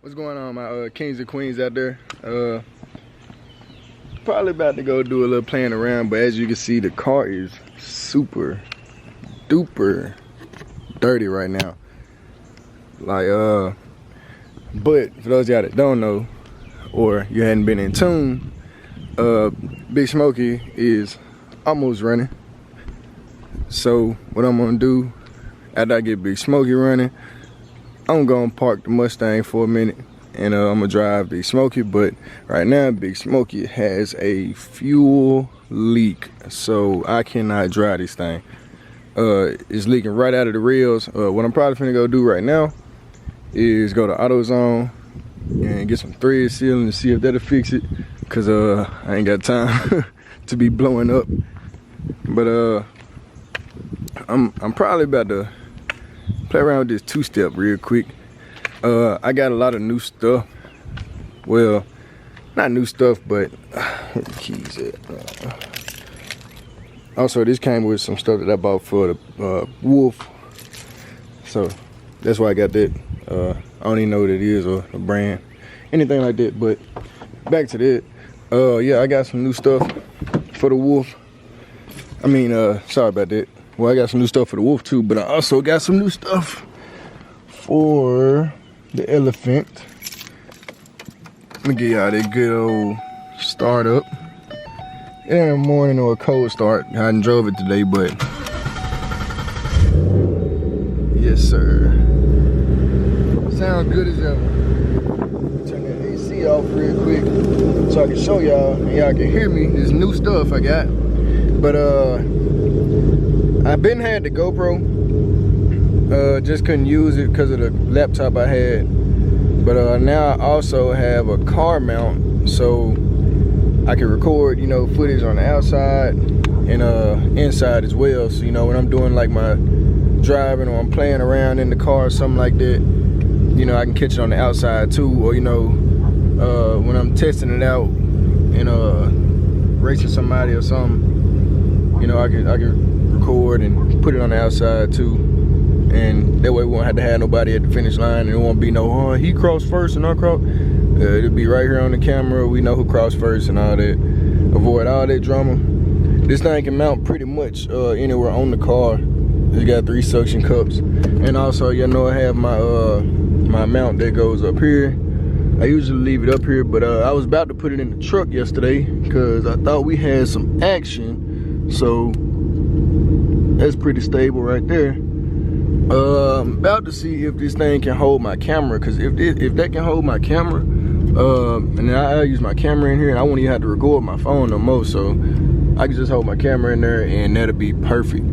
What's going on, my kings and queens out there? Probably about to go do a little playing around, but as you can see, the car is super duper dirty right now. Like, but for those of y'all that don't know, or you hadn't been in tune, Big Smokey is almost running. So what I'm gonna do after I get Big Smokey running, I'm gonna park the Mustang for a minute and I'm gonna drive Big Smokey. But right now Big Smokey has a fuel leak, so I cannot drive this thing. It's leaking right out of the rails. What I'm probably finna go do right now is go to AutoZone and get some thread sealing and see if that'll fix it, cause I ain't got time to be blowing up. But I'm probably about to play around with this two-step real quick. I got a lot of new stuff. Well, not new stuff, but where the keys at? Also, this came with some stuff that I bought for the Wolf, so that's why I got that. I don't even know what it is or a brand, anything like that. But back to that. Yeah, I got some new stuff for the Wolf. I mean, sorry about that. Well, I got some new stuff for the Wolf too, but I also got some new stuff for the Elephant. Let me get y'all that good old start up. It ain't a morning or a cold start. I hadn't drove it today, but yes, sir. Sounds good as ever. Turn that AC off real quick so I can show y'all and y'all can hear me. This new stuff I got. But I've been had the GoPro, just couldn't use it because of the laptop I had. But now I also have a car mount, so I can record, you know, footage on the outside and inside as well. So, you know, when I'm doing like my driving or I'm playing around in the car or something like that, you know, I can catch it on the outside too. Or, you know, when I'm testing it out and racing somebody or something, you know, I can record and put it on the outside too, and that way we won't have to have nobody at the finish line, and it won't be no, oh, he crossed first and I crossed. It'll be right here on the camera. We know who crossed first and all that. Avoid all that drama. This thing can mount pretty much anywhere on the car. It's got 3 suction cups, and also, you know, I have my my mount that goes up here. I usually leave it up here, but I was about to put it in the truck yesterday because I thought we had some action. So that's pretty stable right there. I'm about to see if this thing can hold my camera, because if that can hold my camera, and then I use my camera in here, and I won't even have to record my phone no more, so I can just hold my camera in there and that'll be perfect.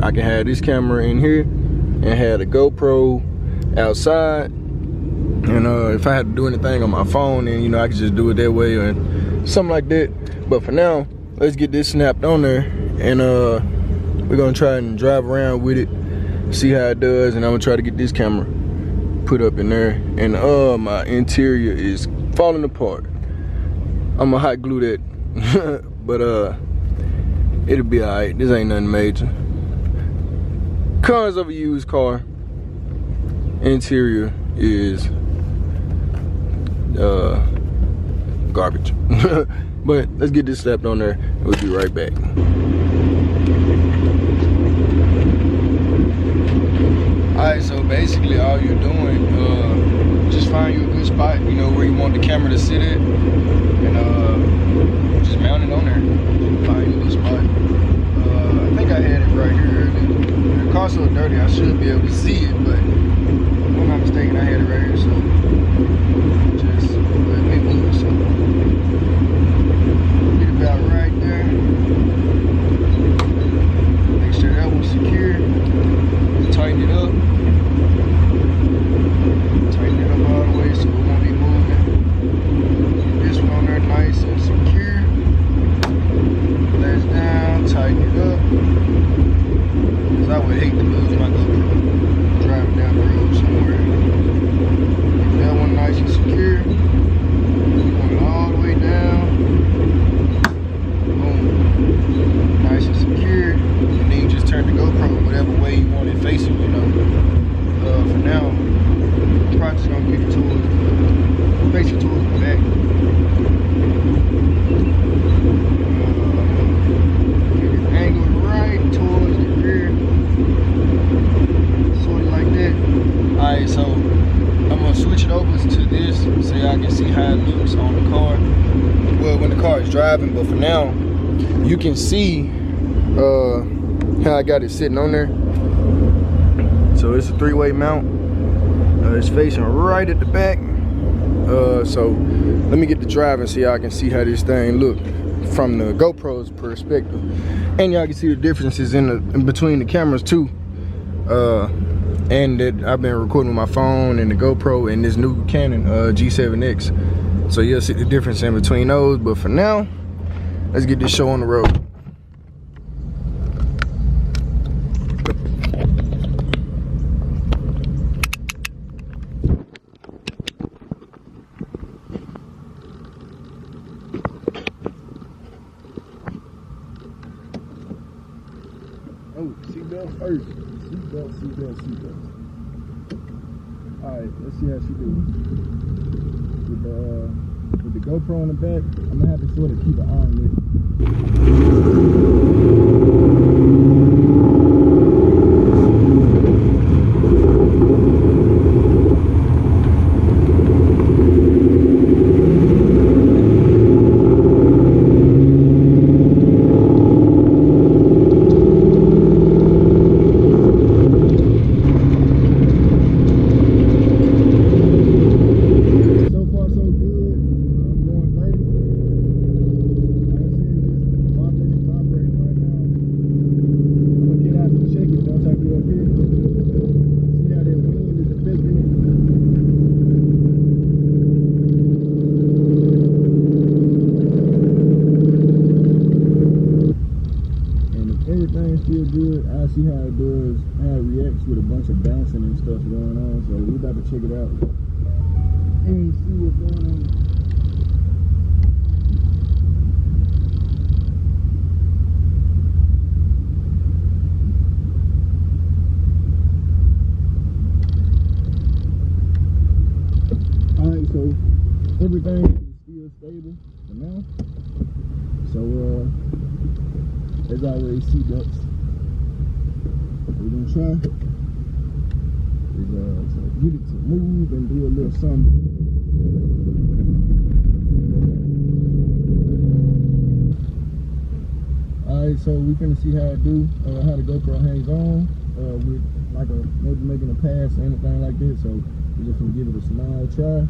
I can have this camera in here and have the GoPro outside, and if I had to do anything on my phone, then, you know, I can just do it that way or something like that. But for now, let's get this snapped on there, and we're gonna try and drive around with it, see how it does, and I'm gonna try to get this camera put up in there. And my interior is falling apart. I'm gonna hot glue that, but it'll be alright. This ain't nothing major. Cons of a used car. Interior is garbage. But let's get this slapped on there and we'll be right back. Alright, so basically all you're doing, just find you a good spot, you know, where you want the camera to sit at, and just mount it on there. Find you a good spot. I think I had it right here earlier. The car's so dirty I should be able to see it, but if I'm not mistaken, I had it right here, so just let me move it. About right there. Make sure that one's secure. Tighten it up. Tighten it up all the way so it won't be moving. Get this one on there nice and secure. Latch down, tighten it up. Because I would hate to lose my GoPro driving down the road somewhere. Get that one nice and secure. Going all the way down. Nice and secure, and then you just turn the GoPro whatever way you want it facing, you know. For now, I'm probably just gonna give it to it facing towards the back. Get it angled right towards the rear. Sort of like that. Alright, so I'm gonna switch it over to this so y'all can see how it looks on the car. Well, when the car is driving, but for now, you can see how I got it sitting on there. So it's a 3-way mount. It's facing right at the back. So let me get the driving so y'all can see how this thing look from the GoPro's perspective, and y'all can see the differences in between the cameras too. And that I've been recording with my phone and the GoPro and this new Canon G7X. So you'll see the difference in between those. But for now, let's get this show on the road. Oh, seatbelt first. Seatbelt. Alright, let's see how she do. With the GoPro on the back, I'm gonna have to sort of keep an eye on it. Feel good. I see how it does, how it reacts with a bunch of bouncing and stuff going on. So we're about to check it out and see what's going on. Alright, so everything is still stable for now. So as always, seatbelts. We're gonna try to get it to move and do a little something. Alright, so we finna see how it do, how the GoPro hangs on with like maybe making a pass or anything like that. So we're just gonna give it a small try.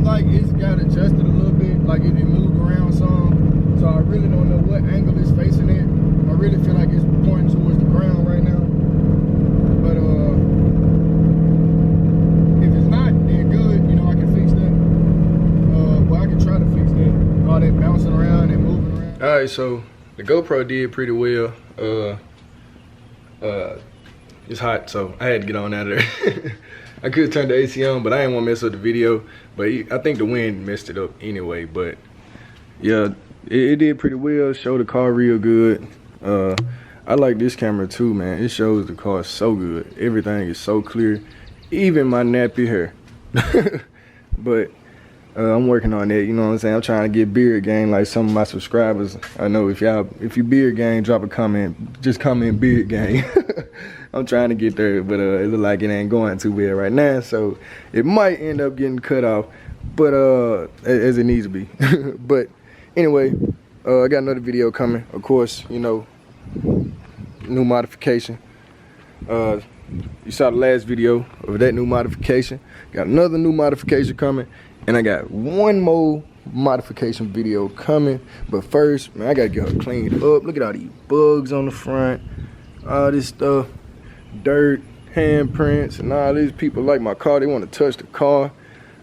Like it's got adjusted a little bit, like it moved around some, so I really don't know what angle it's facing it. I really feel like it's pointing towards the ground right now, but if it's not, then good, you know, I can fix that. Well, I can try to fix that, all that bouncing around and moving around. All right, so the GoPro did pretty well. It's hot, so I had to get on out of there. I could have turned the AC on, but I didn't want to mess up the video. But I think the wind messed it up anyway. But yeah, it did pretty well. Showed the car real good. I like this camera too, man. It shows the car so good. Everything is so clear, even my nappy hair. But I'm working on that, you know what I'm saying? I'm trying to get beard game like some of my subscribers. I know if you beard game, drop a comment. Just comment beard game. I'm trying to get there, but it look like it ain't going too well right now, so it might end up getting cut off, but as it needs to be. But anyway, I got another video coming. Of course, you know, new modification. You saw the last video of that new modification. Got another new modification coming, and I got one more modification video coming. But first, man, I gotta get her cleaned up. Look at all these bugs on the front, all this stuff, dirt, handprints, and all these people like my car. They want to touch the car.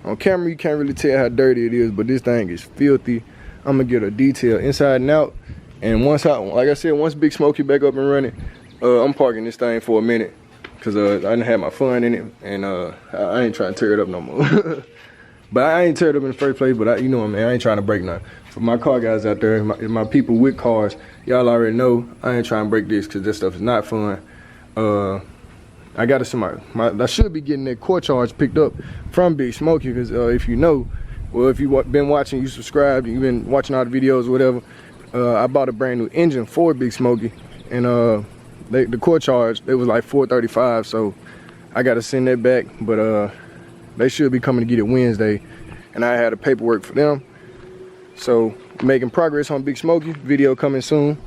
On camera, you can't really tell how dirty it is, but this thing is filthy. I'm gonna get a detail inside and out. And once like I said, once Big Smokey back up and running, I'm parking this thing for a minute. Cause I didn't have my fun in it, and I ain't trying to tear it up no more. But I ain't tear it up in the first place. But you know what, man, I ain't trying to break nothing. For my car guys out there, my people with cars, y'all already know I ain't trying to break this, cause this stuff is not fun. I gotta send I should be getting that core charge picked up from Big Smokey, cause if you know, well, if you've been watching, you subscribed, you've been watching all the videos, or whatever. I bought a brand new engine for Big Smokey, and the core charge, it was like $435, so I gotta send that back. But they should be coming to get it Wednesday, and I had the paperwork for them. So making progress on Big Smokey. Video coming soon.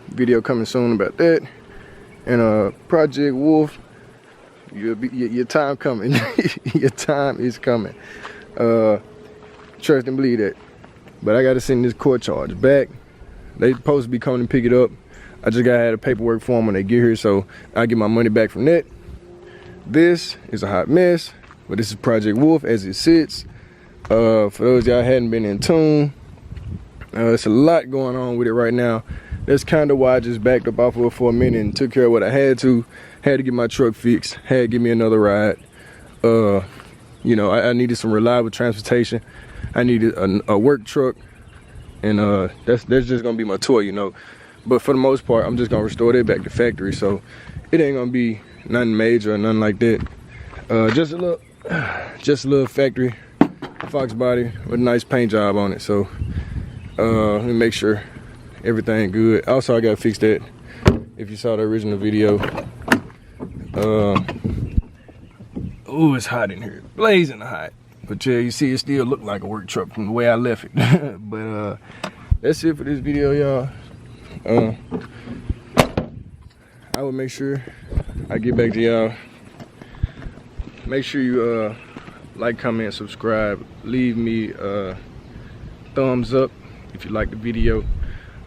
Video coming soon about that. And Project Wolf, your time coming. Your time is coming. Trust and believe that. But I gotta send this core charge back. They supposed to be coming to pick it up. I just gotta have the paperwork for them when they get here, so I get my money back from that. This is a hot mess, but this is Project Wolf as it sits. For those y'all hadn't been in tune, it's a lot going on with it right now. That's kind of why I just backed up off of it for a minute and took care of what I had to. Had to get my truck fixed, had to give me another ride. You know, I needed some reliable transportation. I needed a work truck, and that's just gonna be my tour, you know. But for the most part, I'm just gonna restore that back to factory, so it ain't gonna be nothing major or nothing like that. Just a little factory Fox body with a nice paint job on it. So let me make sure everything good. Also, I gotta fix that. If you saw the original video, oh, it's hot in here, blazing hot. But yeah, you see, it still look like a work truck from the way I left it. But that's it for this video, y'all. I will make sure I get back to y'all. Make sure you like, comment, subscribe. Leave me a thumbs up if you like the video.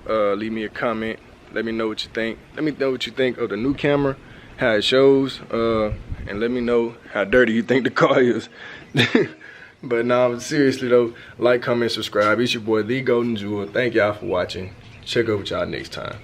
Leave me a comment. Let me know what you think. Let me know what you think of the new camera, how it shows, and let me know how dirty you think the car is. But no, seriously though, like, comment, subscribe. It's your boy, The Golden Jewel. Thank y'all for watching. Check up with y'all next time.